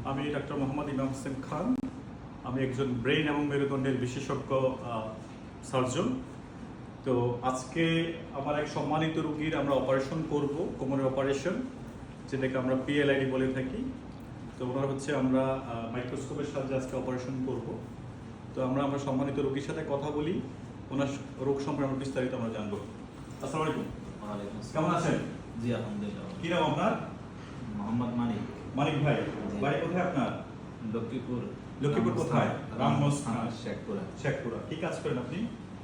আমি ডাক্তার মোহাম্মদ ইমাম হোসেন খান। আমি একজন ব্রেইন এবং মেরুদণ্ডের বিশেষজ্ঞ সার্জন। তো আজকে আমার এক সম্মানিত রোগীর আমরা অপারেশন করব, কোমরের অপারেশন, যেটাকে আমরা PLID বলে থাকি। তো ওনার হচ্ছে আমরা মাইক্রোস্কোপের সাহায্যে আজকে অপারেশন করব। তো আমরা সম্মানিত রোগীর সাথে কথা বলি, ওনার রোগ সম্পর্কে বিস্তারিত আমরা জানবো। আসসালামু আলাইকুম। ওয়ালাইকুম আসসালাম। কেমন আছেন? জি আলহামদুলিল্লাহ। কি নাম আপনার? মোহাম্মদ মানিক। মানিক ভাই, বাড়ি কোথায় আপনার? লক্ষ্মীপুর। লক্ষ্মীপুর কোথায়? রামগঞ্জ থানা, শেখপুরা। শেখপুরা। কি কাজ করেন আপনি?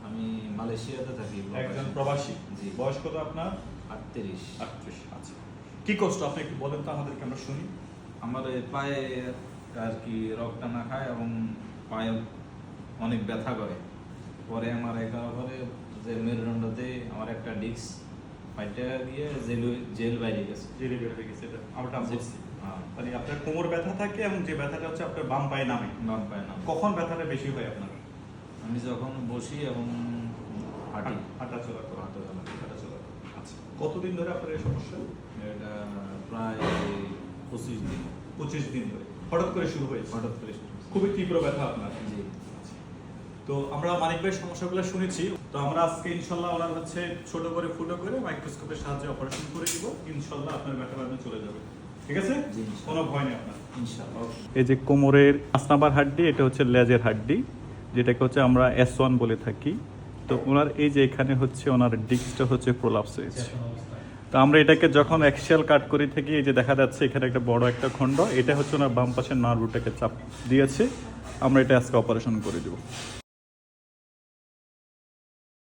আমি মালয়েশিয়াতে থাকি। একজন প্রবাসী। জি। বয়স কত আপনার? 38। 38। আচ্ছা, কি কষ্ট আপনি একটু বলেন তো আমাদেরকে, আমরা শুনি। আমার এই পায়ে আর কি রক টানা খায় এবং পায়ে অনেক ব্যথা করে। পরে আমার একেবারে যে মেরুদণ্ডতে আমার একটা ডিস্ক ফাইটে গিয়ে জেল বাইরে গেছে। জেলে বের হয়ে গেছে, এটা আমরা বলছি। হ্যাঁ, মানে আপনার কোমর ব্যথা থাকে এবং যে ব্যথাটা হচ্ছে আপনার বাম পায়ে নামে। বাম পায়ে না। কখন ব্যথাটা বেশি হয় আপনার? আমি যখন বসি এবং হাঁটি। হাঁটাচলা করা। হাঁটাচলা। হাঁটাচলা করা। আচ্ছা, কতদিন ধরে আপনার এই সমস্যা? এটা প্রায় 25 দিন। 25 দিন ধরে হঠাৎ করে শুরু হয়েছে? হঠাৎ করে শুরু হয়েছে। খুবই তীব্র ব্যথা আপনার? জি। তো আমরা মানিক ভাইয়ের সমস্যাগুলো শুনেছি। তো আমরা আজকে ইনশাল্লাহ ওনার হচ্ছে ছোট করে ফুটো করে মাইক্রোস্কোপের সাহায্যে অপারেশন করে দিব। ইনশাল্লাহ আপনার ব্যথা ব্যথা চলে যাবে, ঠিক আছে? জি, কোনো ভয় নেই আপনার। ইনশাআল্লাহ। এই যে কোমরের 5 নাম্বার হাড্ডি, এটা হচ্ছে লেজের হাড্ডি, যেটাকে হচ্ছে আমরা S1 বলে থাকি। তো ওনার এই যে এখানে হচ্ছে ওনার ডিস্কটা হচ্ছে প্রোলাপস হয়েছে। তো আমরা এটাকে যখন অ্যাক্সিয়াল কাট করি থাকি, এই যে দেখা যাচ্ছে এখানে একটা বড় একটা খণ্ড, এটা হচ্ছে ওনার বাম পাশের নার্ভ রুটটাকে চাপ দিয়েছে। আমরা এটা আজকে অপারেশন করে দেবো।